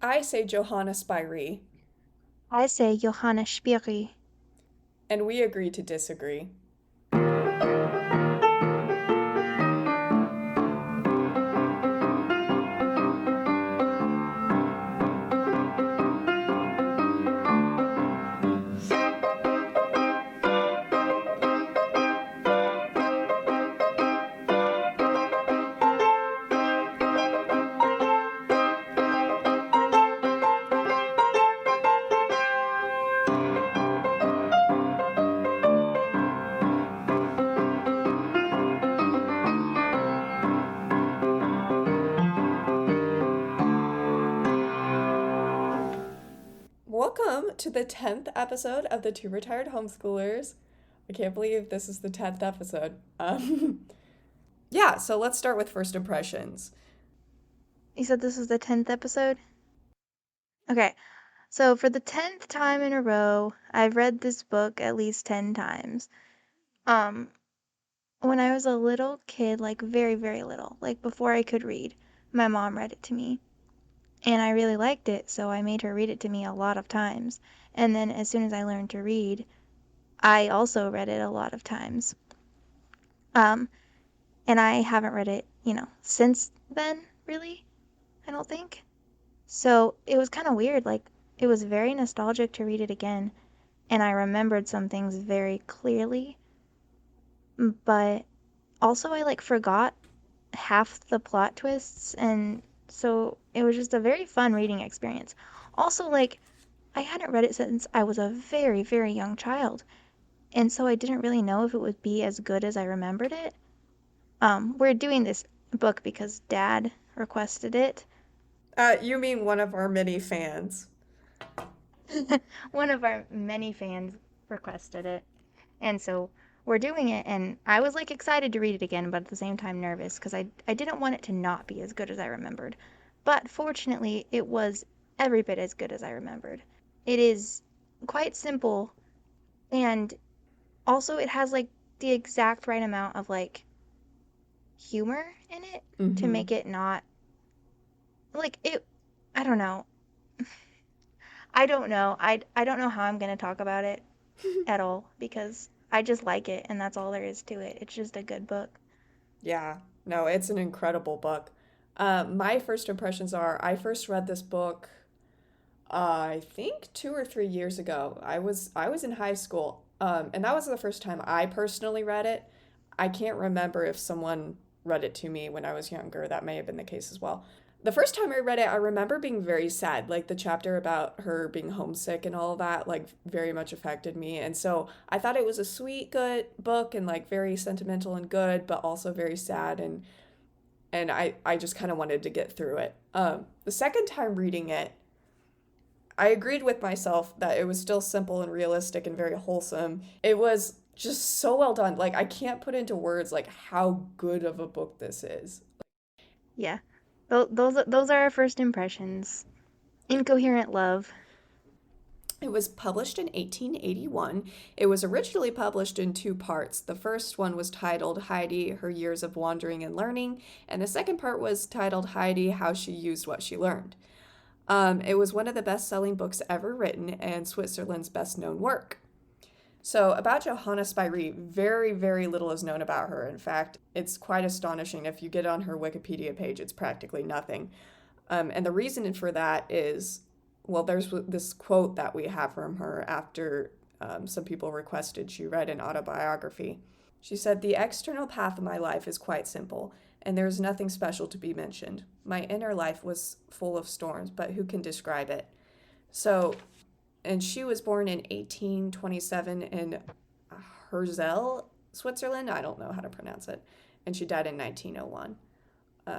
I say Johanna Spyri, I say Johanna Spyri. and we agree to disagree. Welcome to the 10th episode of the Two Retired Homeschoolers. I can't believe this is the 10th episode. Yeah, so let's start with first impressions. You said this is the 10th episode? Okay, so for the 10th time in a row, I've read this book at least 10 times. Um, when I was a little kid, like very, very little, like before I could read, my mom read it to me. And I really liked it, so I made her read it to me a lot of times. And then as soon as I learned to read, I also read it a lot of times. Um, and I haven't read it, since then, really, I don't think. So it was kind of weird. Like, it was very nostalgic to read it again, and I remembered some things very clearly, but also I like forgot half the plot twists, and so it was just a very fun reading experience. Also, like, I hadn't read it since I was a very, very young child, and so I didn't really know if it would be as good as I remembered it. We're doing this book because Dad requested it. You mean one of our many fans. One of our many fans requested it. And so we're doing it, and I was like excited to read it again, but at the same time nervous because I didn't want it to not be as good as I remembered. But fortunately, it was every bit as good as I remembered. It is quite simple, and also it has like the exact right amount of like humor in it to Mm-hmm. make it not like it. I don't know. I don't know. I don't know how I'm going to talk about it at all because I just like it and that's all there is to it. It's just a good book. Yeah, no, it's an incredible book. My first impressions are I first read this book, I think 2 or 3 years ago. I was in high school, and that was the first time I personally read it. I can't remember if someone read it to me when I was younger. That may have been the case as well. The first time I read it, I remember being very sad. Like the chapter about her being homesick and all of that, like very much affected me. And so I thought it was a sweet, good book and like very sentimental and good, but also very sad. And I just kind of wanted to get through it. The second time reading it, I agreed with myself that it was still simple and realistic and very wholesome. It was just so well done. Like I can't put into words like how good of a book this is. Yeah. Those are our first impressions. Incoherent love. It was published in 1881. It was originally published in two parts. The first one was titled Heidi, Her Years of Wandering and Learning, and the second part was titled Heidi, How She Used What She Learned. It was one of the best selling books ever written and Switzerland's best known work. So, about Johanna Spyri, very, very little is known about her. In fact, it's quite astonishing. If you get on her Wikipedia page, it's practically nothing. And the reason for that is, well, there's this quote that we have from her after some people requested she read an autobiography. She said, "The external path of my life is quite simple, and there is nothing special to be mentioned. My inner life was full of storms, but who can describe it?" So, and she was born in 1827 in Herzl, Switzerland. I don't know how to pronounce it. And she died in 1901.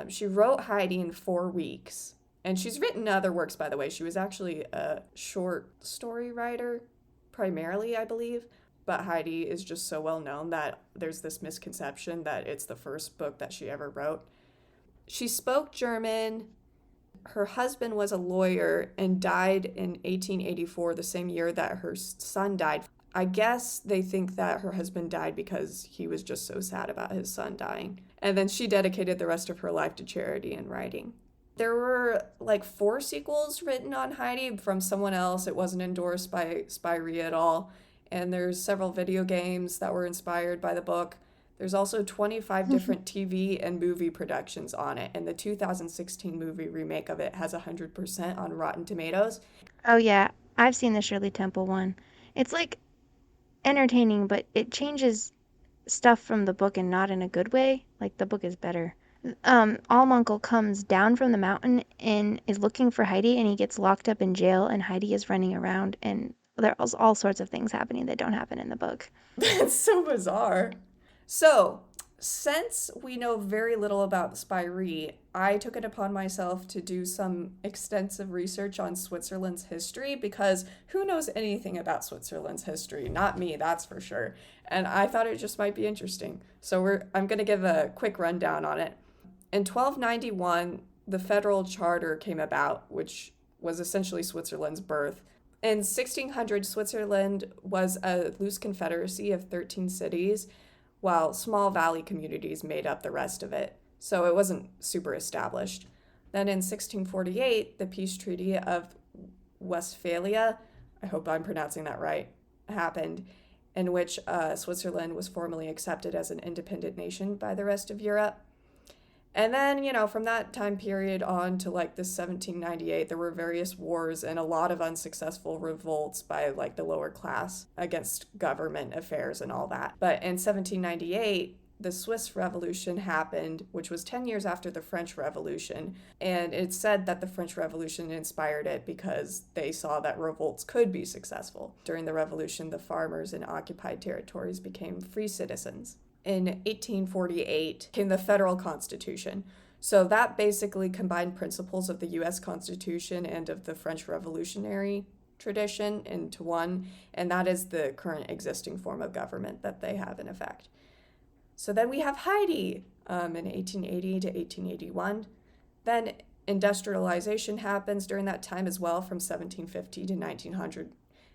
She wrote Heidi in 4 weeks. And she's written other works, by the way. She was actually a short story writer, primarily, I believe. But Heidi is just so well known that there's this misconception that it's the first book that she ever wrote. She spoke German. Her husband was a lawyer and died in 1884, the same year that her son died. I guess they think that her husband died because he was just so sad about his son dying. And then she dedicated the rest of her life to charity and writing. There were like 4 sequels written on Heidi from someone else. It wasn't endorsed by Spyri at all. And there's several video games that were inspired by the book. There's also 25 different TV and movie productions on it. And the 2016 movie remake of it has 100% on Rotten Tomatoes. Oh yeah, I've seen the Shirley Temple one. It's like entertaining, but it changes stuff from the book and not in a good way. Like the book is better. Almuncle comes down from the mountain and is looking for Heidi, and he gets locked up in jail, and Heidi is running around, and there's all sorts of things happening that don't happen in the book. That's so bizarre. So, since we know very little about Spyri, I took it upon myself to do some extensive research on Switzerland's history because who knows anything about Switzerland's history? Not me, that's for sure. And I thought it just might be interesting. So I'm going to give a quick rundown on it. In 1291, the federal charter came about, which was essentially Switzerland's birth. In 1600, Switzerland was a loose confederacy of 13 cities, while small valley communities made up the rest of it. So it wasn't super established. Then in 1648, the Peace Treaty of Westphalia, I hope I'm pronouncing that right, happened, in which Switzerland was formally accepted as an independent nation by the rest of Europe. And then, from that time period on to like the 1798, there were various wars and a lot of unsuccessful revolts by like the lower class against government affairs and all that. But in 1798, the Swiss Revolution happened, which was 10 years after the French Revolution. And it's said that the French Revolution inspired it because they saw that revolts could be successful. During the revolution, the farmers in occupied territories became free citizens. In 1848 came the federal constitution. So that basically combined principles of the US Constitution and of the French Revolutionary tradition into one, and that is the current existing form of government that they have in effect. So then we have Heidi in 1880 to 1881. Then industrialization happens during that time as well from 1750 to 1900,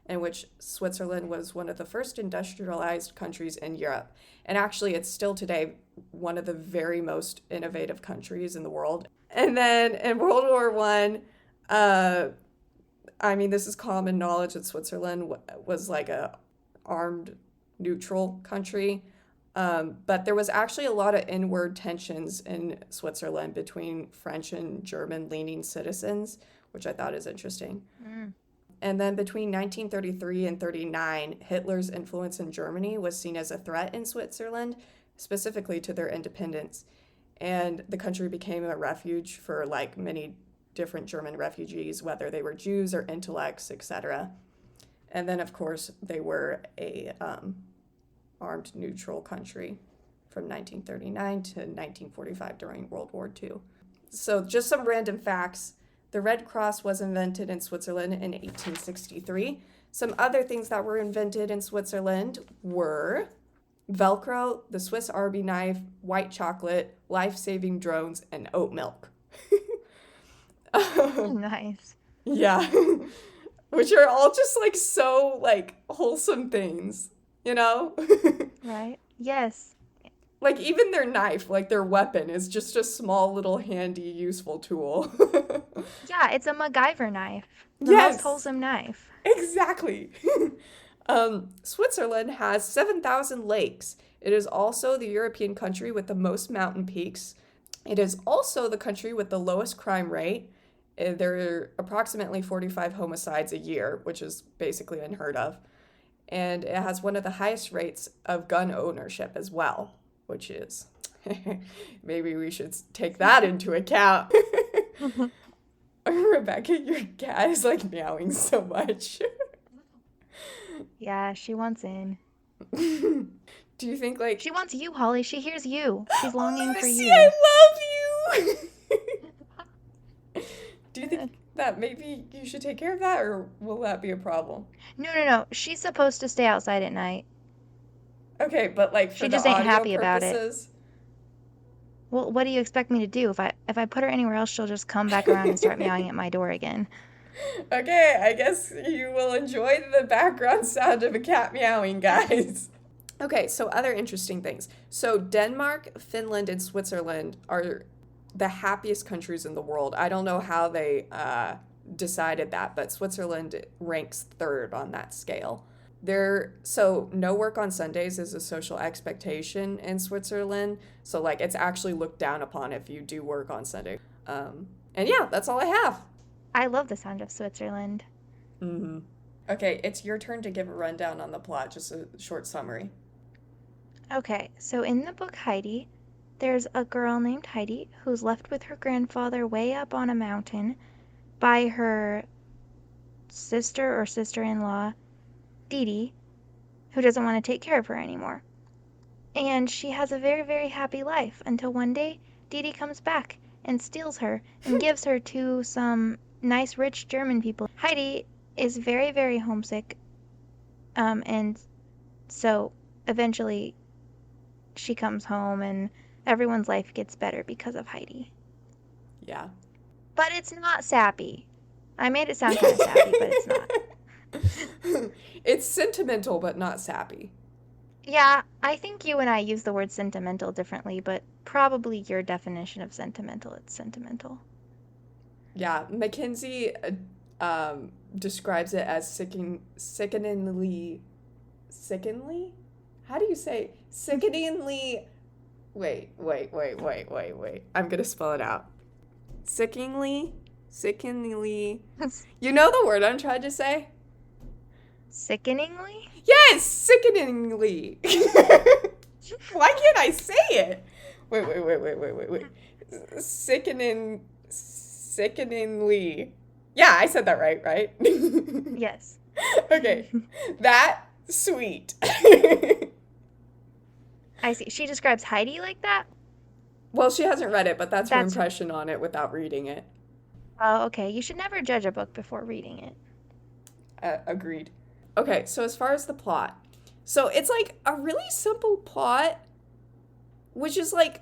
in which Switzerland was one of the first industrialized countries in Europe. And actually, it's still today one of the very most innovative countries in the world. And then in World War I, this is common knowledge that Switzerland was like a armed neutral country. But there was actually a lot of inward tensions in Switzerland between French and German-leaning citizens, which I thought is interesting. And then between 1933 and 39, Hitler's influence in Germany was seen as a threat in Switzerland, specifically to their independence. And the country became a refuge for like many different German refugees, whether they were Jews or intellects, etc. And then, of course, they were a armed neutral country from 1939 to 1945 during World War II. So just some random facts. The Red Cross was invented in Switzerland in 1863. Some other things that were invented in Switzerland were Velcro, the Swiss Army knife, white chocolate, life-saving drones, and oat milk. Nice. Yeah. Which are all just like so like wholesome things, Right? Yes. Like even their knife, like their weapon is just a small little handy useful tool. Yeah, it's a MacGyver knife. The Yes. most wholesome knife. Exactly. Switzerland has 7,000 lakes. It is also the European country with the most mountain peaks. It is also the country with the lowest crime rate. There are approximately 45 homicides a year, which is basically unheard of. And it has one of the highest rates of gun ownership as well, which is, maybe we should take that into account. Rebecca, your cat is like meowing so much. Yeah, she wants in. Do you think like... She wants you, Holly. She hears you. She's longing for Lucy, you. I love you! Do you think that maybe you should take care of that, or will that be a problem? No. She's supposed to stay outside at night. Okay, but like for She the just ain't audio happy about it. purposes... Well, what do you expect me to do? If I put her anywhere else, she'll just come back around and start meowing at my door again. Okay, I guess you will enjoy the background sound of a cat meowing, guys. Okay, so other interesting things. So Denmark, Finland, and Switzerland are the happiest countries in the world. I don't know how they decided that, but Switzerland ranks third on that scale. So no work on Sundays is a social expectation in Switzerland. So like it's actually looked down upon if you do work on Sunday. And yeah, that's all I have. I love the sound of Switzerland. Mm-hmm. Okay, it's your turn to give a rundown on the plot, just a short summary. Okay, so in the book Heidi, there's a girl named Heidi who's left with her grandfather way up on a mountain by her sister or sister-in-law, Didi, who doesn't want to take care of her anymore. And she has a very, very happy life until one day Didi comes back and steals her and gives her to some nice, rich German people. Heidi is very, very homesick, and so eventually she comes home and everyone's life gets better because of Heidi. Yeah. But it's not sappy. I made it sound kind of sappy, but it's not. It's sentimental, but not sappy. Yeah, I think you and I use the word sentimental differently, but probably your definition of sentimental, it's sentimental. Yeah, Mackenzie describes it as sickeningly? How do you say sickeningly? Wait. I'm gonna spell it out. Sickeningly. You know the word I'm trying to say? Sickeningly? Yes, sickeningly. Why can't I say it? Wait. Sickeningly. Yeah, I said that right? Yes. Okay. That sweet. I see. She describes Heidi like that? Well, she hasn't read it, but that's her That's impression on it without reading it. Oh, okay. You should never judge a book before reading it. Agreed. Okay, so as far as the plot. So it's like a really simple plot, which is like,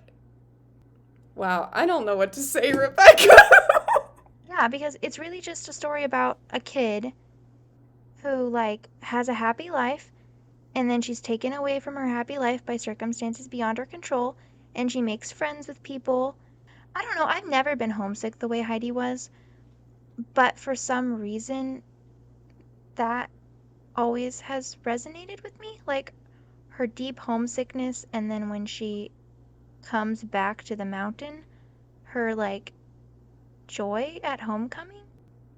wow, I don't know what to say, Rebecca. Yeah, because it's really just a story about a kid who, like, has a happy life, and then she's taken away from her happy life by circumstances beyond her control, and she makes friends with people. I don't know, I've never been homesick the way Heidi was, but for some reason, that always has resonated with me. Like, her deep homesickness, and then when she comes back to the mountain, her, like, joy at homecoming.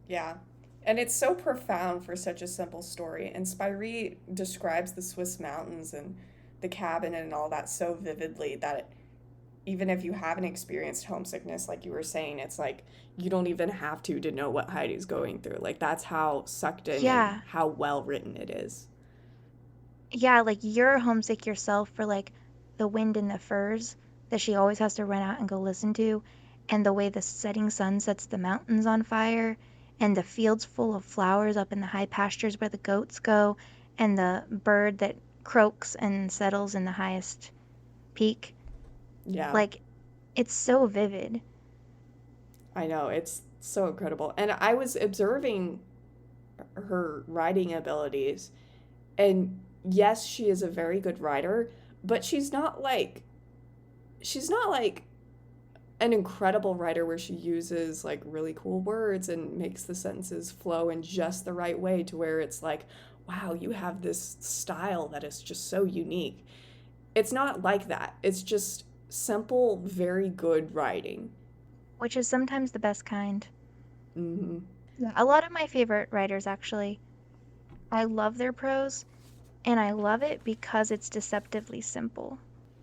Yeah. And it's so profound for such a simple story. And Spyri describes the Swiss mountains and the cabin and all that so vividly that even if you haven't experienced homesickness, like you were saying, it's like you don't even have to know what Heidi's going through. Like that's how sucked in and Yeah, how well written it is. yeah, like you're homesick yourself for like the wind in the firs that she always has to run out and go listen to, and the way the setting sun sets the mountains on fire, and the fields full of flowers up in the high pastures where the goats go, and the bird that croaks and settles in the highest peak. Yeah, Like, it's so vivid. I know. It's so incredible. And I was observing her writing abilities. And yes, she is a very good writer, but she's not like an incredible writer where she uses like really cool words and makes the sentences flow in just the right way to where it's like, wow, you have this style that is just so unique. It's not like that. It's just simple, very good writing. Which is sometimes the best kind. Mm-hmm. Yeah. A lot of my favorite writers, actually, I love their prose, and I love it because it's deceptively simple.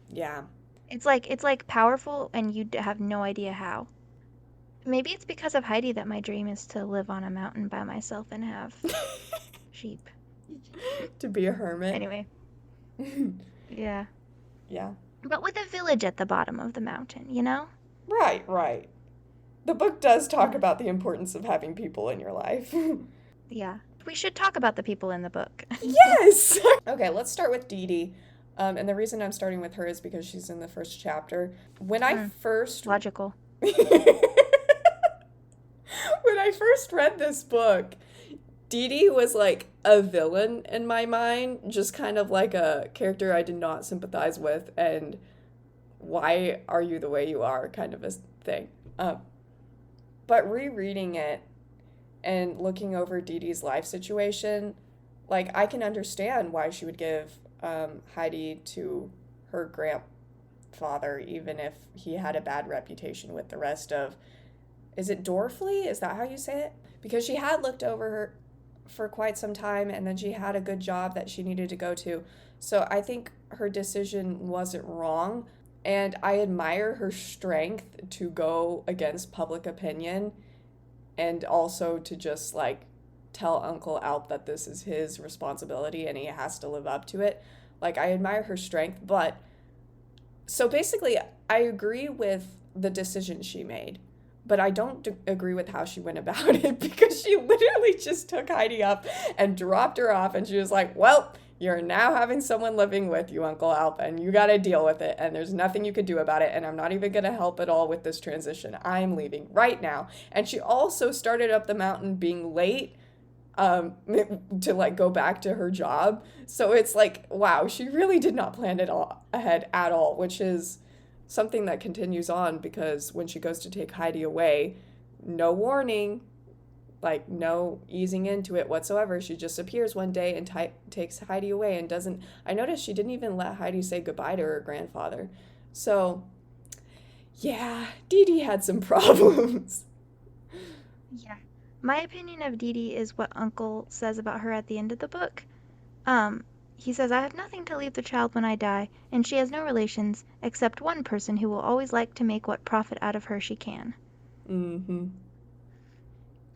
Yeah. It's like powerful, and you have no idea how. Maybe it's because of Heidi that my dream is to live on a mountain by myself and have sheep. To be a hermit. Anyway, yeah. Yeah. But with a village at the bottom of the mountain, you know? Right. The book does talk Yeah. about the importance of having people in your life. Yeah. We should talk about the people in the book. Yes! Okay, let's start with Dee Dee. And the reason I'm starting with her is because she's in the first chapter. When I first Logical. when I first read this book, Dee Dee was like a villain in my mind, just kind of like a character I did not sympathize with. And why are you the way you are kind of a thing. But rereading it and looking over Dee Dee's life situation, like I can understand why she would give Heidi to her grandfather, even if he had a bad reputation with the rest of. Is it Dorfley? Is that how you say it? Because she had looked over her for quite some time, and then she had a good job that she needed to go to. So I think her decision wasn't wrong. And I admire her strength to go against public opinion and also to just like tell Uncle Alp that this is his responsibility and he has to live up to it. Like, I admire her strength, but so basically, I agree with the decision she made, but I don't agree with how she went about it because she literally just took Heidi up and dropped her off, and she was like, well, you're now having someone living with you, Uncle Alp, and you got to deal with it, and there's nothing you could do about it, and I'm not even going to help at all with this transition. I'm leaving right now. And she also started up the mountain being late um, to like go back to her job. So it's like, wow, she really did not plan it all ahead at all, which is something that continues on because when she goes to take Heidi away, no warning, like no easing into it whatsoever. She just appears one day and takes Heidi away and doesn't. I noticed she didn't even let Heidi say goodbye to her grandfather. So, yeah, Dee Dee had some problems. Yeah. My opinion of Dee Dee is what Uncle says about her at the end of the book. He says, I have nothing to leave the child when I die, and she has no relations except one person who will always like to make what profit out of her she can. Mm-hmm.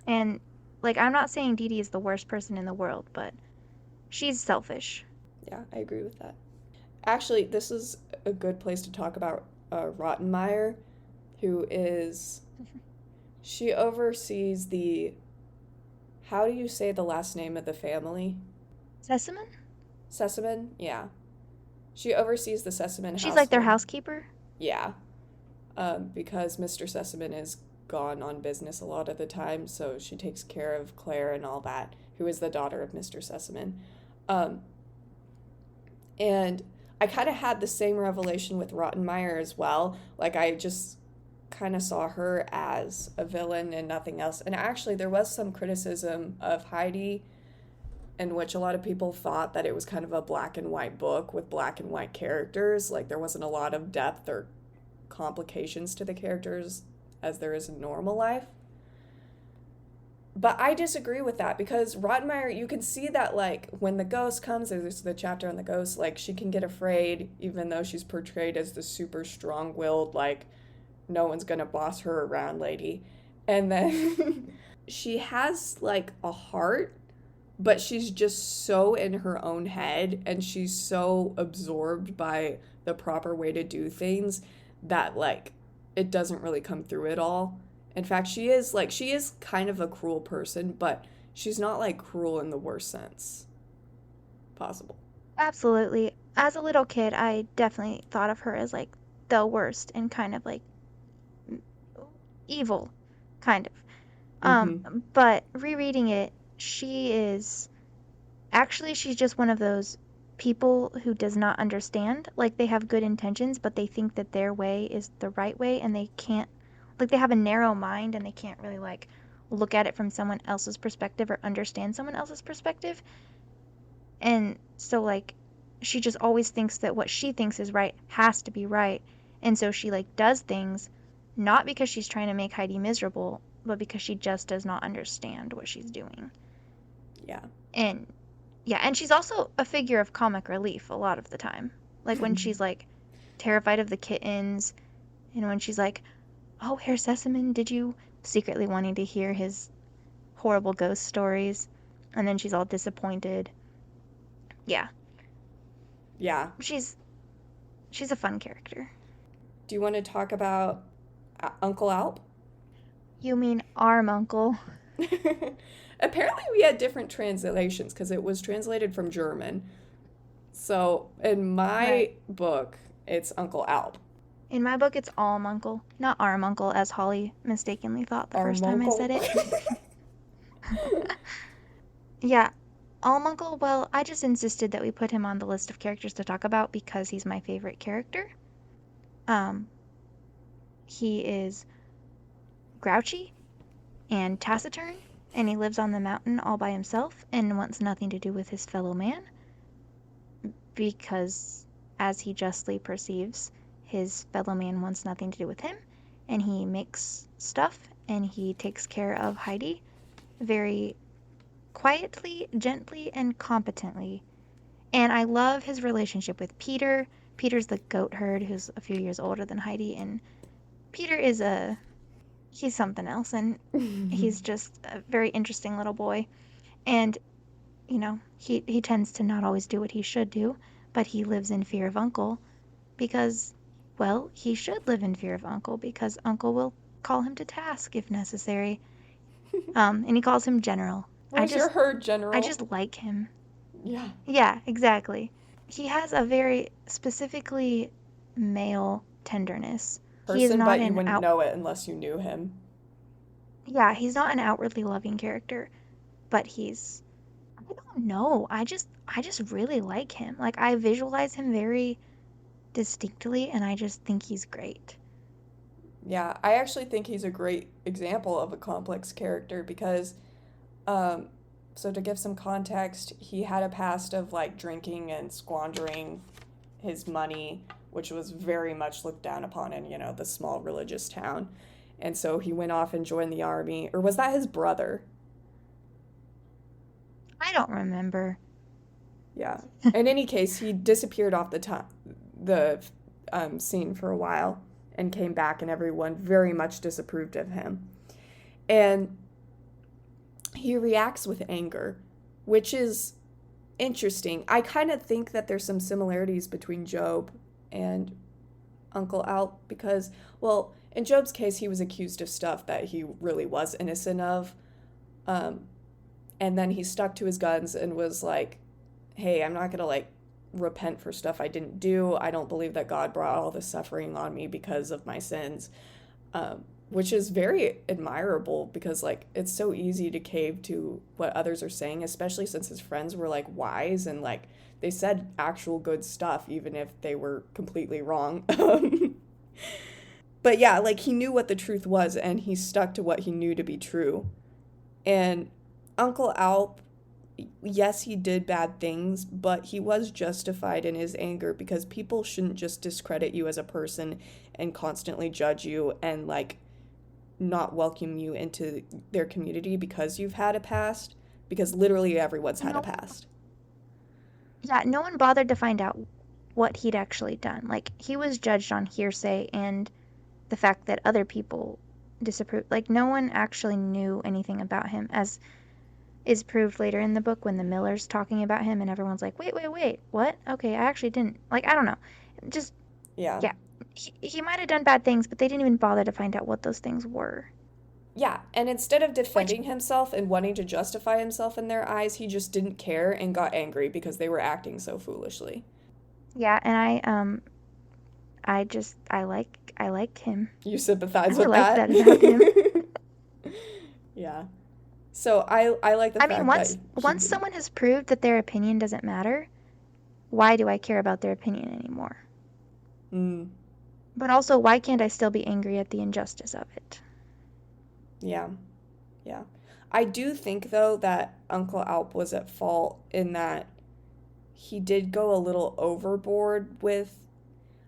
And, like, I'm not saying Dee Dee is the worst person in the world, but she's selfish. Yeah, I agree with that. Actually, this is a good place to talk about Rottenmeier, who is. She oversees the. How do you say the last name of the family? Sesamin? Sesamin? Yeah. She oversees the Sesamin She's like their household. housekeeper? Yeah. Because Mr. Sesamin is gone on business a lot of the time, so she takes care of Claire and all that, who is the daughter of Mr. Sesamin. Um, and I kind of had the same revelation with Rottenmeier as well. Like, I just kind of saw her as a villain and nothing else. And actually, there was some criticism of Heidi in which a lot of people thought that it was kind of a black and white book with black and white characters. Like, there wasn't a lot of depth or complications to the characters as there is in normal life. But I disagree with that because Rottenmeier, you can see that, like, when the ghost comes, there's the chapter on the ghost, like, she can get afraid even though she's portrayed as the super strong willed, like, no one's gonna boss her around lady. And then she has, like, a heart, but she's just so in her own head and she's so absorbed by the proper way to do things that, like, it doesn't really come through at all. In fact, she is kind of a cruel person, but she's not like cruel in the worst sense possible. Absolutely. As a little kid, I definitely thought of her as like the worst and kind of like evil, kind of. Mm-hmm. But rereading it, she is actually, she's just one of those people who does not understand. Like, they have good intentions, but they think that their way is the right way, and they can't, like, they have a narrow mind and they can't really, like, look at it from someone else's perspective or understand someone else's perspective. And so, like, she just always thinks that what she thinks is right has to be right. And so she, like, does things not because she's trying to make Heidi miserable, but because she just does not understand what she's doing. Yeah. And yeah, and she's also a figure of comic relief a lot of the time. Like when she's like terrified of the kittens, and when she's like, "Oh, Herr Sesamin, did you?" secretly wanting to hear his horrible ghost stories, and then she's all disappointed. Yeah, Yeah. she's she's a fun character. Do you want to talk about Uncle Alp? You mean Arm Uncle? Apparently, we had different translations because it was translated from German. So in my Right. book, it's Uncle Alp. In my book, it's Alm Uncle, not Arm Uncle, as Holly mistakenly thought the Our first time I uncle. said it. Yeah, Almuncle, well, I just insisted that we put him on the list of characters to talk about because he's my favorite character. Um, he is grouchy and taciturn, and he lives on the mountain all by himself and wants nothing to do with his fellow man because, as he justly perceives, his fellow man wants nothing to do with him, and he makes stuff and he takes care of Heidi very quietly, gently, and competently. And I love his relationship with Peter. Peter's the goat herd who's a few years older than Heidi, and Peter is he's something else, and he's just a very interesting little boy. And he tends to not always do what he should do, but he lives in fear of Uncle because, well, he should live in fear of Uncle because Uncle will call him to task if necessary. And he calls him General. I Where's your just herd, I General? just like him. Yeah. Yeah, exactly. He has a very specifically male tenderness. He is Person, not but you an wouldn't out know it unless you knew him. Yeah, he's not an outwardly loving character, but he's I don't know. I just really like him. Like I visualize him very distinctly and I just think he's great. Yeah, I actually think he's a great example of a complex character because, um, so to give some context, he had a past of like drinking and squandering his money, which was very much looked down upon in, the small religious town. And so he went off and joined the army. Or was that his brother? I don't remember. Yeah. In any case, he disappeared off the scene for a while and came back, and everyone very much disapproved of him. And he reacts with anger, which is interesting. I kind of think that there's some similarities between Job and Uncle Alp because, well, in Job's case, he was accused of stuff that he really was innocent of. Um, and then he stuck to his guns and was like, hey, I'm not going to like repent for stuff I didn't do. I don't believe that God brought all this suffering on me because of my sins. Which is very admirable because like it's so easy to cave to what others are saying, especially since his friends were like wise and like they said actual good stuff even if they were completely wrong. But yeah, like he knew what the truth was and he stuck to what he knew to be true. And Uncle Alp, yes, he did bad things, but he was justified in his anger because people shouldn't just discredit you as a person and constantly judge you and like not welcome you into their community because you've had a past, because literally everyone's had a No, past. yeah, no one bothered to find out what he'd actually done. Like he was judged on hearsay and the fact that other people disapproved. Like no one actually knew anything about him, as is proved later in the book when the Miller's talking about him and everyone's like, wait, wait, wait, what? Okay, I actually didn't. Like, I don't know. Just, Yeah. yeah. He might have done bad things, but they didn't even bother to find out what those things were. Yeah, and instead of Which, defending himself and wanting to justify himself in their eyes, he just didn't care and got angry because they were acting so foolishly. yeah, and I like him. You sympathize I with like that? that about him. Yeah. So I like the I mean, fact that he once didn't. someone has proved that their opinion doesn't matter, why do I care about their opinion anymore? Mm, But also, why can't I still be angry at the injustice of it? yeah. Yeah. I do think though that Uncle Alp was at fault in that he did go a little overboard with,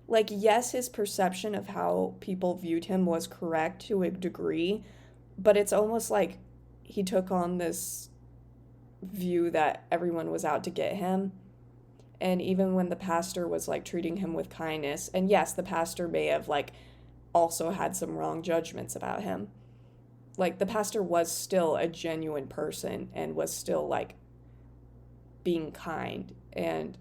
like, yes, his perception of how people viewed him was correct to a degree, but it's almost like he took on this view that everyone was out to get him. And even when the pastor was like treating him with kindness, and yes, the pastor may have like also had some wrong judgments about him. Like the pastor was still a genuine person and was still like being kind, and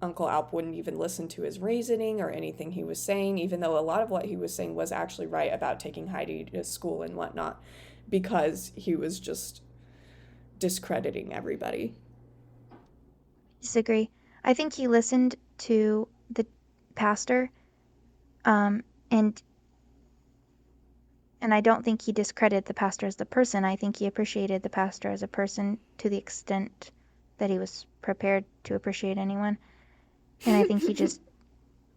Uncle Alp wouldn't even listen to his reasoning or anything he was saying, even though a lot of what he was saying was actually right about taking Heidi to school and whatnot, because he was just discrediting everybody. Disagree. I think he listened to the pastor, um, and I don't think he discredited the pastor as the person. I think he appreciated the pastor as a person to the extent that he was prepared to appreciate anyone. And I think he just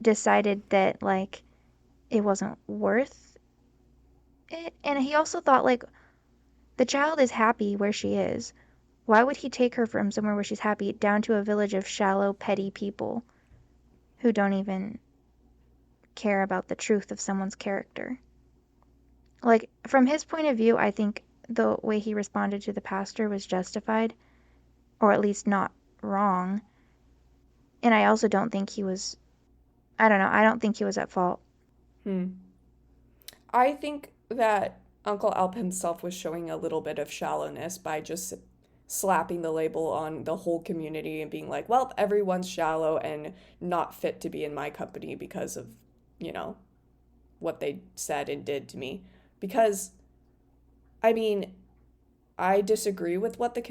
decided that, like, it wasn't worth it. And he also thought, like, the child is happy where she is. Why would he take her from somewhere where she's happy down to a village of shallow, petty people who don't even care about the truth of someone's character? Like, from his point of view, I think the way he responded to the pastor was justified, or at least not wrong. And I also don't think he was, I don't know, I don't think he was at fault. Hmm. I think that Uncle Alp himself was showing a little bit of shallowness by just slapping the label on the whole community and being like, well, everyone's shallow and not fit to be in my company because of, you know, what they said and did to me. Because, I mean, I disagree with how the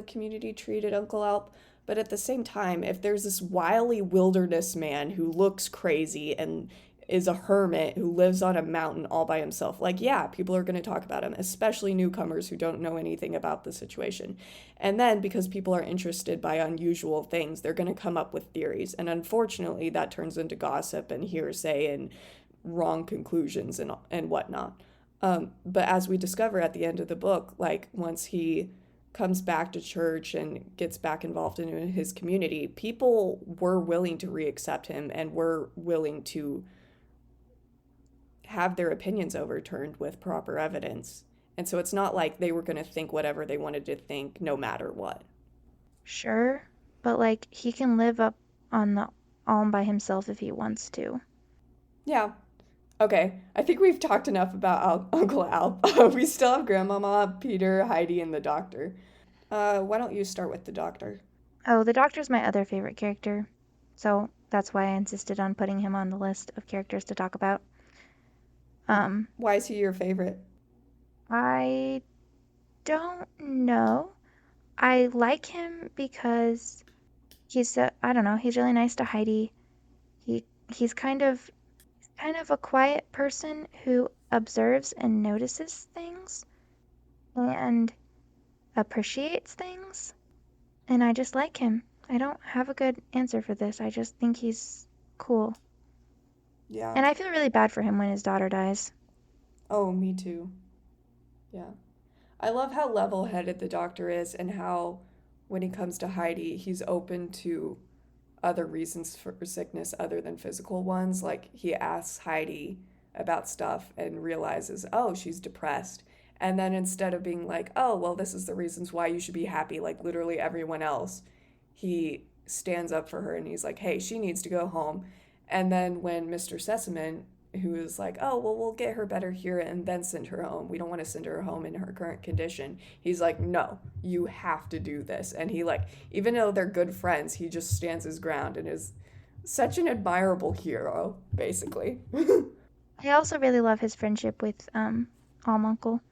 community treated Uncle Alp. But at the same time, if there's this wily wilderness man who looks crazy and is a hermit who lives on a mountain all by himself, like, yeah, people are going to talk about him, especially newcomers who don't know anything about the situation. And then because people are interested by unusual things, they're going to come up with theories. And unfortunately, that turns into gossip and hearsay and wrong conclusions and whatnot. But as we discover at the end of the book, like once he comes back to church and gets back involved in his community, people were willing to reaccept him and were willing to have their opinions overturned with proper evidence. And so it's not like they were going to think whatever they wanted to think no matter what. Sure, but like he can live up on the alm by himself if he wants to. Yeah. Okay. I think we've talked enough about Uncle Al. We still have Grandmama, Peter, Heidi, and the doctor. Why don't you start with the doctor? Oh, the doctor's my other favorite character, so that's why I insisted on putting him on the list of characters to talk about. Um, Why is he your favorite? I don't know. I like him because I don't know, he's really nice to Heidi. He's kind of a quiet person who observes and notices things and appreciates things, and I just like him. I don't have a good answer for this. I just think he's cool. Yeah. And I feel really bad for him when his daughter dies. Oh, me too. Yeah. I love how level headed the doctor is and how, when he comes to Heidi, he's open to other reasons for sickness other than physical ones. Like he asks Heidi about stuff and realizes, oh, she's depressed. And then instead of being like, oh, well, this is the reasons why you should be happy, like literally everyone else, he stands up for her and he's like, hey, she needs to go home. And then when Mr. Sesame, who is like, oh, well, we'll get her better here and then send her home. We don't want to send her home in her current condition. He's like, no, you have to do this. And he, like, even though they're good friends, he just stands his ground and is such an admirable hero, basically. I also really love his friendship with Alm Uncle.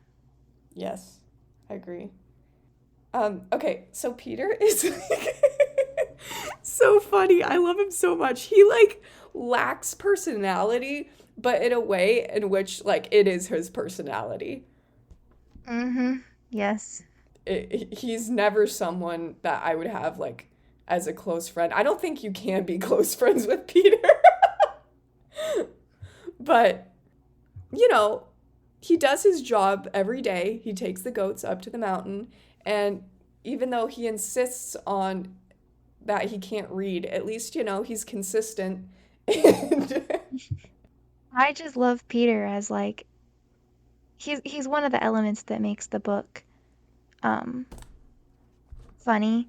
Yes, I agree. Okay, so Peter is like so funny. I love him so much. He like lacks personality, but in a way in which like it is his personality. Mm-hmm. Yes. He's never someone that I would have like as a close friend. I don't think you can be close friends with Peter. But you know, he does his job every day. He takes the goats up to the mountain, and even though he insists on that he can't read, at least, you know, he's consistent. And I just love Peter as like he's one of the elements that makes the book um funny,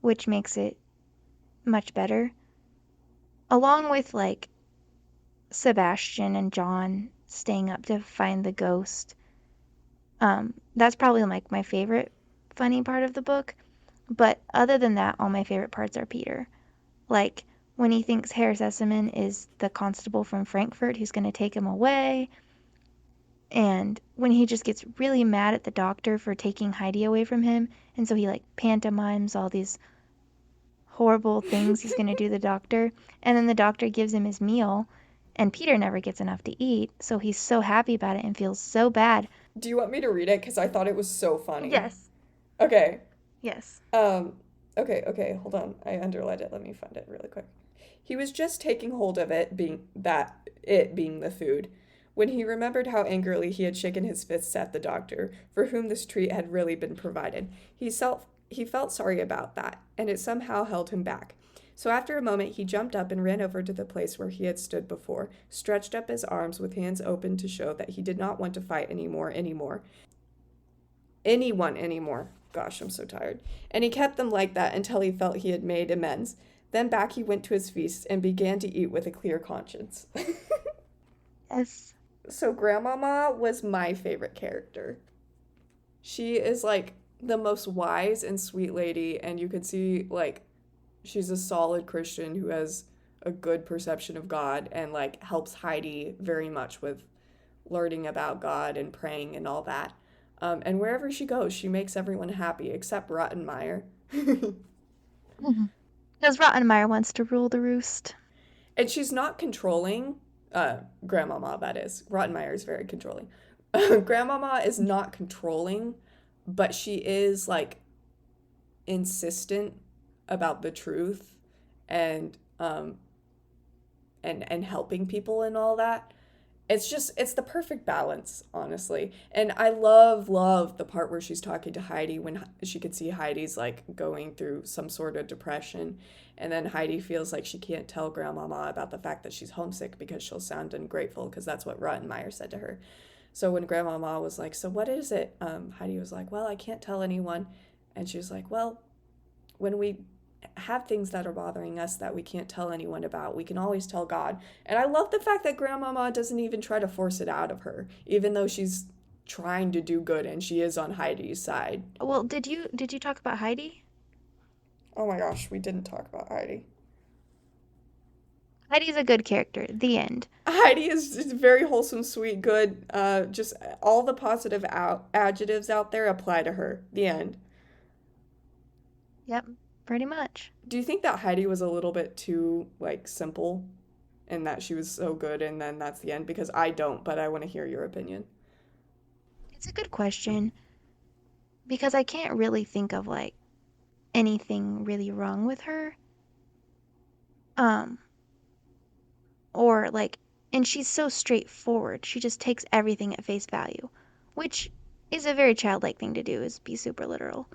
which makes it much better. Along with like Sebastian and John staying up to find the ghost. That's probably like my favorite funny part of the book. But other than that, all my favorite parts are Peter. Like when he thinks Herr Sesamin is the constable from Frankfurt who's going to take him away, and when he just gets really mad at the doctor for taking Heidi away from him, and so he like pantomimes all these horrible things he's going to do to the doctor, and then the doctor gives him his meal, and Peter never gets enough to eat, so he's so happy about it and feels so bad. do you want me to read it? Because I thought it was so funny. Yes. Okay. Yes. Um, okay, hold on. I underlined it. Let me find it really quick. He was just taking hold of it being the food, when he remembered how angrily he had shaken his fists at the doctor, for whom this treat had really been provided. He felt sorry about that, and it somehow held him back. So after a moment he jumped up and ran over to the place where he had stood before, stretched up his arms with hands open to show that he did not want to fight anyone anymore. Gosh, I'm so tired. And he kept them like that until he felt he had made amends. Then back he went to his feast and began to eat with a clear conscience. Yes. So Grandmama was my favorite character. She is like the most wise and sweet lady, and you could see like she's a solid Christian who has a good perception of God and like helps Heidi very much with learning about God and praying and all that. And wherever she goes, she makes everyone happy except Rottenmeier. Because Rottenmeier wants to rule the roost. And she's not controlling. Grandmama, that is. Rottenmeier is very controlling. Grandmama is not controlling, but she is like insistent about the truth and and helping people and all that. It's the perfect balance, honestly. And I love the part where she's talking to Heidi when she could see Heidi's like going through some sort of depression, and then Heidi feels like she can't tell Grandmama about the fact that she's homesick because she'll sound ungrateful, because that's what Rottenmeier said to her. So when Grandmama was like, "So what is it?" Heidi was like, "Well, I can't tell anyone," and she was like, "Well, when we have things that are bothering us that we can't tell anyone about, we can always tell God." And I love the fact that Grandmama doesn't even try to force it out of her, even though she's trying to do good and she is on Heidi's side. Well, did you talk about Heidi? Oh my gosh, we didn't talk about Heidi. Heidi's a good character. The end. Heidi is very wholesome, sweet, good. Just all the positive adjectives out there apply to her. The end. Yep, pretty much. Do you think that Heidi was a little bit too like simple and that she was so good and then that's the end? Because I don't, but I want to hear your opinion. It's a good question because I can't really think of like anything really wrong with her. Um, or like, and she's so straightforward. She just takes everything at face value, which is a very childlike thing to do, is be super literal.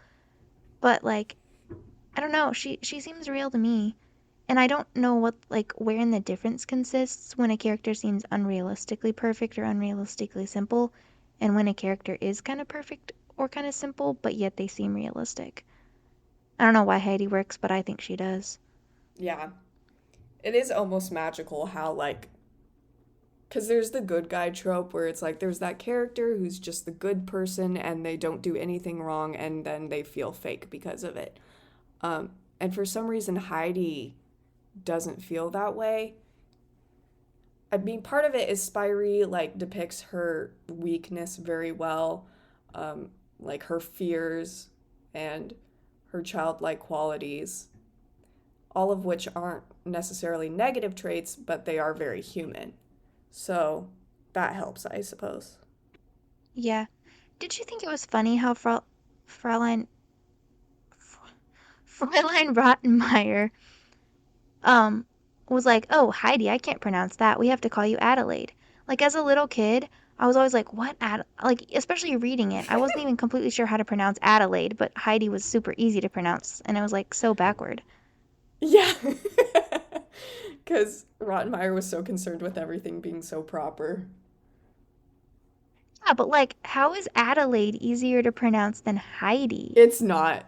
But like, I don't know, she seems real to me. And I don't know what like wherein the difference consists when a character seems unrealistically perfect or unrealistically simple, and when a character is kind of perfect or kind of simple, but yet they seem realistic. I don't know why Heidi works, but I think she does. Yeah. It is almost magical how, like, because there's the good guy trope where it's like there's that character who's just the good person and they don't do anything wrong and then they feel fake because of it. And for some reason, Heidi doesn't feel that way. I mean, part of it is Spyri, like, depicts her weakness very well, like her fears and her childlike qualities, all of which aren't necessarily negative traits, but they are very human. So that helps, I suppose. Yeah. Did you think it was funny how Fraulein Fräulein Rottenmeier um was like, "Oh, Heidi, I can't pronounce that. We have to call you Adelaide." Like as a little kid, I was always like, "What like especially reading it. I wasn't even completely sure how to pronounce Adelaide, but Heidi was super easy to pronounce and it was like so backward. Yeah. Because Rottenmeier was so concerned with everything being so proper. Yeah, but like how is Adelaide easier to pronounce than Heidi? It's not.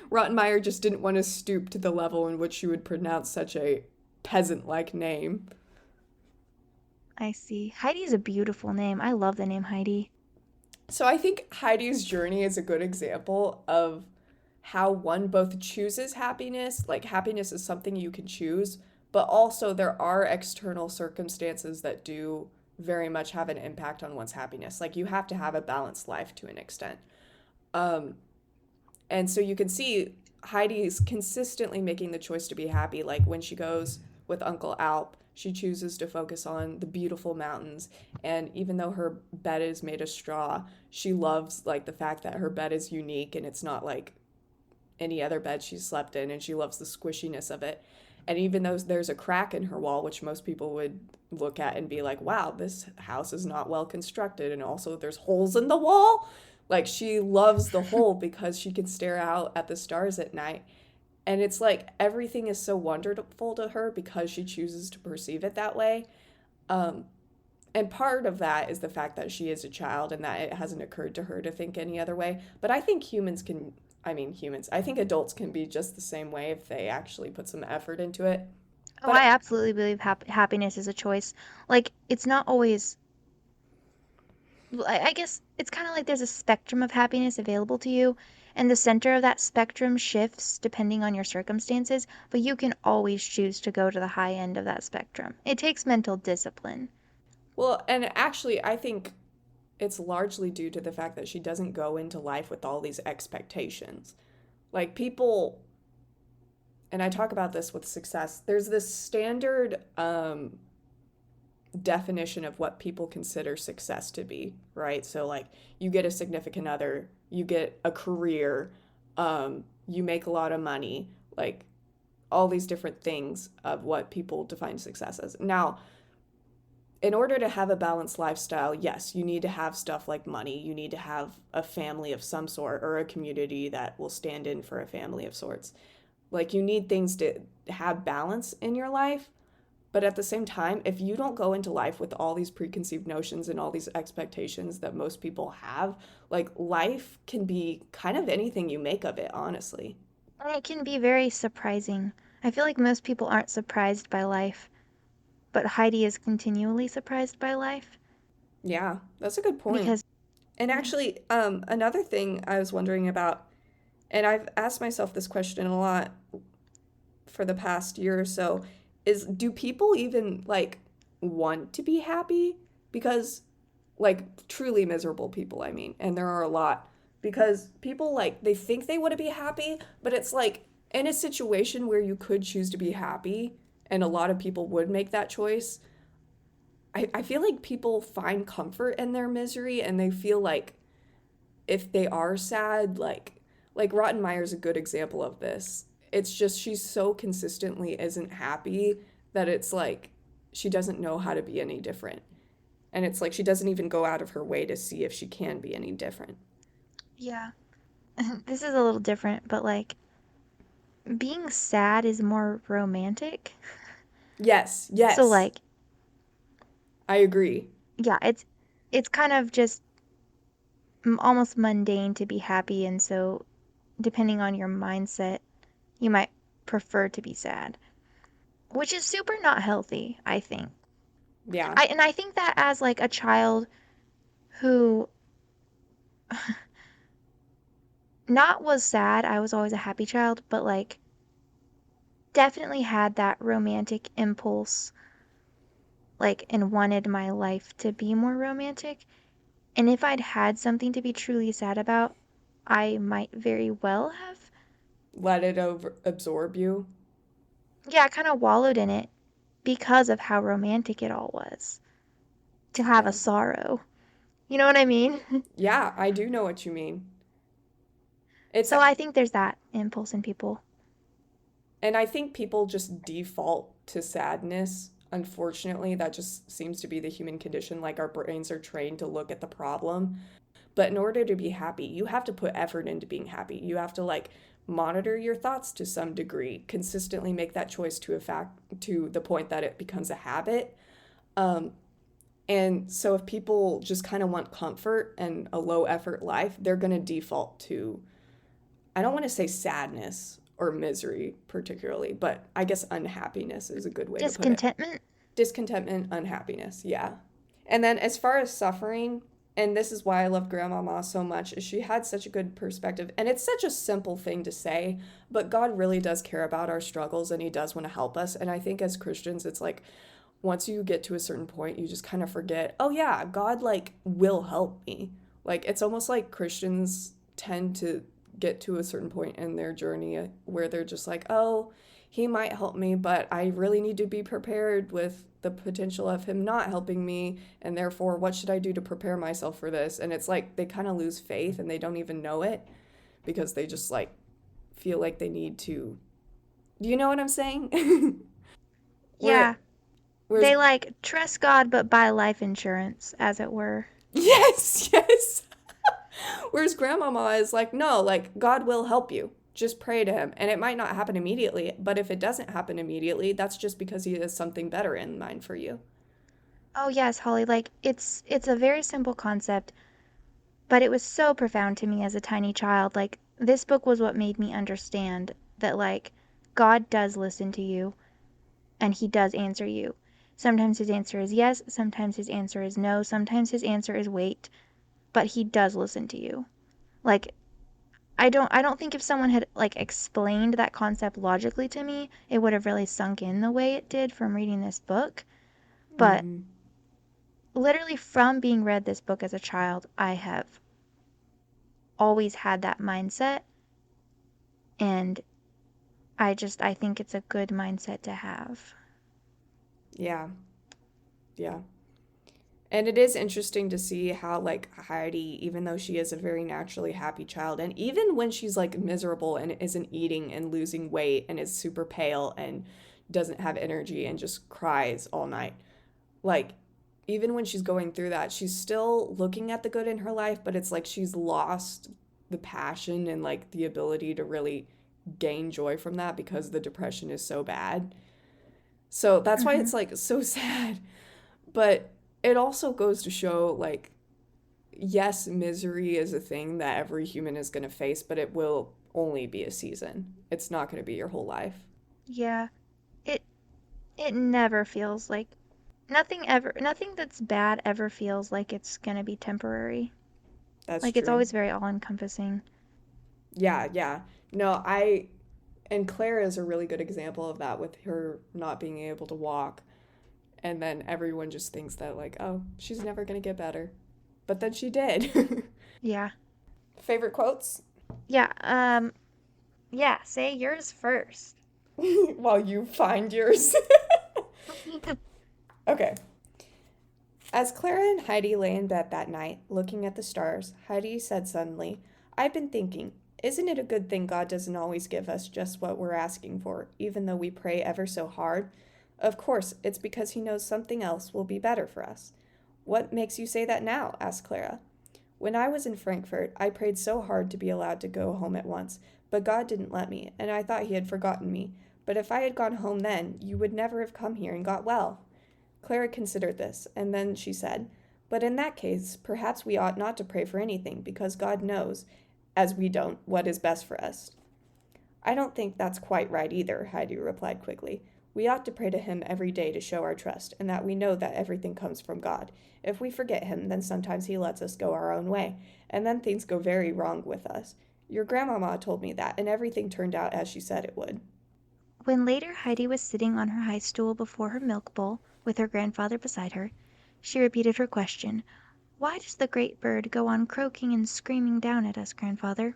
Rottenmeier just didn't want to stoop to the level in which you would pronounce such a peasant like name. I see. Heidi's a beautiful name. I love the name Heidi. So I think Heidi's journey is a good example of how one both chooses happiness, like happiness is something you can choose, but also there are external circumstances that do very much have an impact on one's happiness. Like you have to have a balanced life to an extent. Um, and so you can see Heidi's consistently making the choice to be happy. Like when she goes with Uncle Alp, she chooses to focus on the beautiful mountains. And even though her bed is made of straw, she loves like the fact that her bed is unique and it's not like any other bed she's slept in, and she loves the squishiness of it. And even though there's a crack in her wall, which most people would look at and be like, wow, this house is not well constructed. And also there's holes in the wall. Like she loves the hole because she can stare out at the stars at night. And it's like everything is so wonderful to her because she chooses to perceive it that way. Um, and part of that is the fact that she is a child and that it hasn't occurred to her to think any other way. But I think I think adults can be just the same way if they actually put some effort into it. Oh, I But absolutely believe happiness is a choice. Like, it's not always, I guess it's kind of like there's a spectrum of happiness available to you, and the center of that spectrum shifts depending on your circumstances, but you can always choose to go to the high end of that spectrum. It takes mental discipline. well, and actually, I think it's largely due to the fact that she doesn't go into life with all these expectations. Like people, and I talk about this with success, there's this standard definition of what people consider success to be, right? So, like, you get a significant other, you get a career, you make a lot of money, like, all these different things of what people define success as. Now, in order to have a balanced lifestyle, yes, you need to have stuff like money. You need to have a family of some sort or a community that will stand in for a family of sorts. Like, you need things to have balance in your life. But at the same time, if you don't go into life with all these preconceived notions and all these expectations that most people have, like life can be kind of anything you make of it, honestly. And it can be very surprising. I feel like most people aren't surprised by life, but Heidi is continually surprised by life Yeah, that's a good point. because, And yeah. actually, another thing I was wondering about, and I've asked myself this question a lot for the past year or so, is do people even like want to be happy? Because like truly miserable people, I mean, and there are a lot because people like they think they want to be happy, but it's like in a situation where you could choose to be happy and a lot of people would make that choice. I feel like people find comfort in their misery and they feel like if they are sad, like Rottenmeier's a good example of this. It's just she's so consistently isn't happy that it's like she doesn't know how to be any different. And it's like she doesn't even go out of her way to see if she can be any different. Yeah. This is a little different, but like being sad is more romantic. Yes, So yes, like, I agree. yeah, it's kind of just almost mundane to be happy, and so depending on your mindset, you might prefer to be sad, which is super not healthy, I think. Yeah, I think that as like a child who not was sad, I was always a happy child, but like definitely had that romantic impulse, like, and wanted my life to be more romantic. And if I'd had something to be truly sad about, I might very well have, let it over absorb you. yeah, kind of wallowed in it because of how romantic it all was to have a Yeah. sorrow. You know what I mean? Yeah, I do know what you mean. It's So I think there's that impulse in people. and I think people just default to sadness. Unfortunately, that just seems to be the human condition. Like our brains are trained to look at the problem. But in order to be happy, you have to put effort into being happy. You have to like monitor your thoughts to some degree, consistently make that choice to a fact to the point that it becomes a habit. Um, and so if people just kind of want comfort and a low effort life, they're going to default to I don't want to say sadness or misery particularly, but I guess unhappiness is a good way to put it. Discontentment? Discontentment, unhappiness, yeah. And then as far as suffering, and this is why I love Grandmama so much, is she had such a good perspective. And it's such a simple thing to say, but God really does care about our struggles and he does want to help us. And I think as Christians, it's like once you get to a certain point, you just kind of forget, oh yeah, God like will help me. Like it's almost like Christians tend to get to a certain point in their journey where they're just like, oh, he might help me, but I really need to be prepared with the potential of him not helping me. And therefore, what should I do to prepare myself for this? And it's like they kind of lose faith and they don't even know it because they just like feel like they need to Do you know what I'm saying? Where Yeah, whereas they like trust God but buy life insurance, as it were. yes, yes. Whereas grandmama is like, no, like God will help you. Just pray to him. And it might not happen immediately, but if it doesn't happen immediately, that's just because he has something better in mind for you. Oh yes, Holly, like it's a very simple concept, but it was so profound to me as a tiny child. Like this book was what made me understand that like God does listen to you and he does answer you. Sometimes his answer is yes, sometimes his answer is no, sometimes his answer is wait, but he does listen to you. Like I don't think if someone had like explained that concept logically to me, it would have really sunk in the way it did from reading this book. But Mm-hmm. literally from being read this book as a child, I have always had that mindset, and I think it's a good mindset to have. Yeah, yeah. And it is interesting to see how, like, Heidi, even though she is a very naturally happy child, and even when she's like miserable and isn't eating and losing weight and is super pale and doesn't have energy and just cries all night, like, even when she's going through that, she's still looking at the good in her life, but it's like she's lost the passion and like the ability to really gain joy from that because the depression is so bad. So that's why Hmm. it's like so sad. But it also goes to show like, yes, misery is a thing that every human is going to face, but it will only be a season. It's not going to be your whole life. Yeah, it it never feels like nothing that's bad ever feels like it's gonna be temporary. That's Like it's true. always very all encompassing. Yeah, yeah. No, I and Claire is a really good example of that with her not being able to walk. And then everyone just thinks that, like, oh, she's never going to get better. But then she did. Yeah. Favorite quotes? Yeah, yeah, say yours first. While you find yours. Okay. As Clara and Heidi lay in bed that night, looking at the stars, Heidi said suddenly, I've been thinking, isn't it a good thing God doesn't always give us just what we're asking for, even though we pray ever so hard? Of course, it's because He knows something else will be better for us. What makes you say that now? Asked Clara. When I was in Frankfurt, I prayed so hard to be allowed to go home at once, but God didn't let me, and I thought He had forgotten me. But if I had gone home then, you would never have come here and got well. Clara considered this, and then she said, But in that case, perhaps we ought not to pray for anything, because God knows, as we don't, what is best for us. I don't think that's quite right either, Heidi replied quickly. We ought to pray to Him every day to show our trust, and that we know that everything comes from God. If we forget Him, then sometimes He lets us go our own way, and then things go very wrong with us. Your grandmama told me that, and everything turned out as she said it would. When later Heidi was sitting on her high stool before her milk bowl, with her grandfather beside her, she repeated her question. Why does the great bird go on croaking and screaming down at us, grandfather?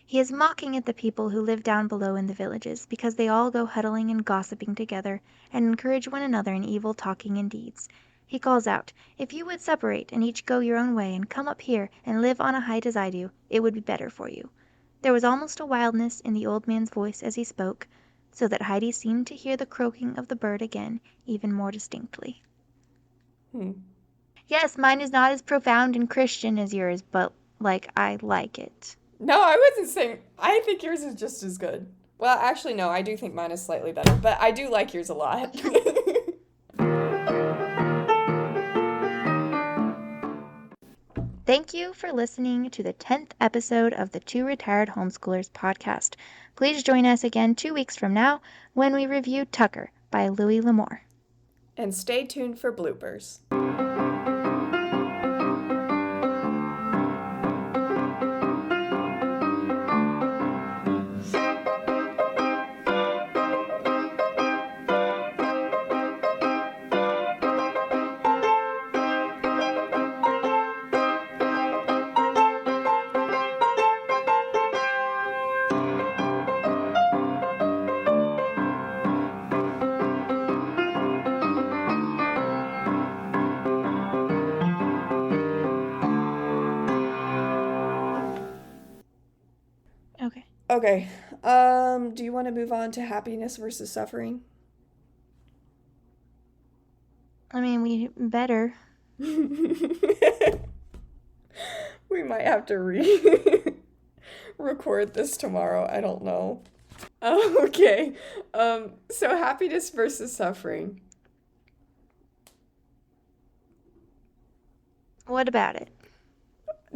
He is mocking at the people who live down below in the villages, because they all go huddling and gossiping together, and encourage one another in evil talking and deeds. He calls out, If you would separate, and each go your own way, and come up here, and live on a height as I do, it would be better for you. There was almost a wildness in the old man's voice as he spoke, so that Heidi seemed to hear the croaking of the bird again, even more distinctly. Hmm. Yes, mine is not as profound and Christian as yours, but, like, I like it. No, I wasn't saying. I think yours is just as good. Well, actually, no, I do think mine is slightly better, but I do like yours a lot. Thank you for listening to the 10th episode of the Two Retired Homeschoolers podcast. Please join us again 2 weeks from now when we review Tucker by Louis L'Amour. And stay tuned for bloopers. Okay. Okay. Do you want to move on to happiness versus suffering? I mean, we better. We might have to re record this tomorrow. I don't know. Okay. So happiness versus suffering. What about it?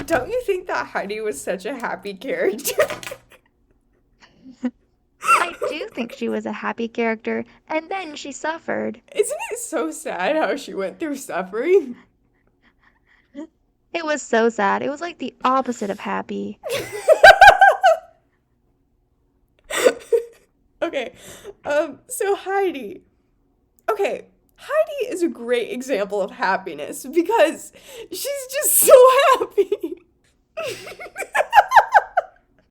Don't you think that Heidi was such a happy character? I do think she was a happy character, and then she suffered. Isn't it so sad how she went through suffering? It was so sad. It was like the opposite of happy. Okay. So Heidi. Okay. Heidi is a great example of happiness because she's just so happy.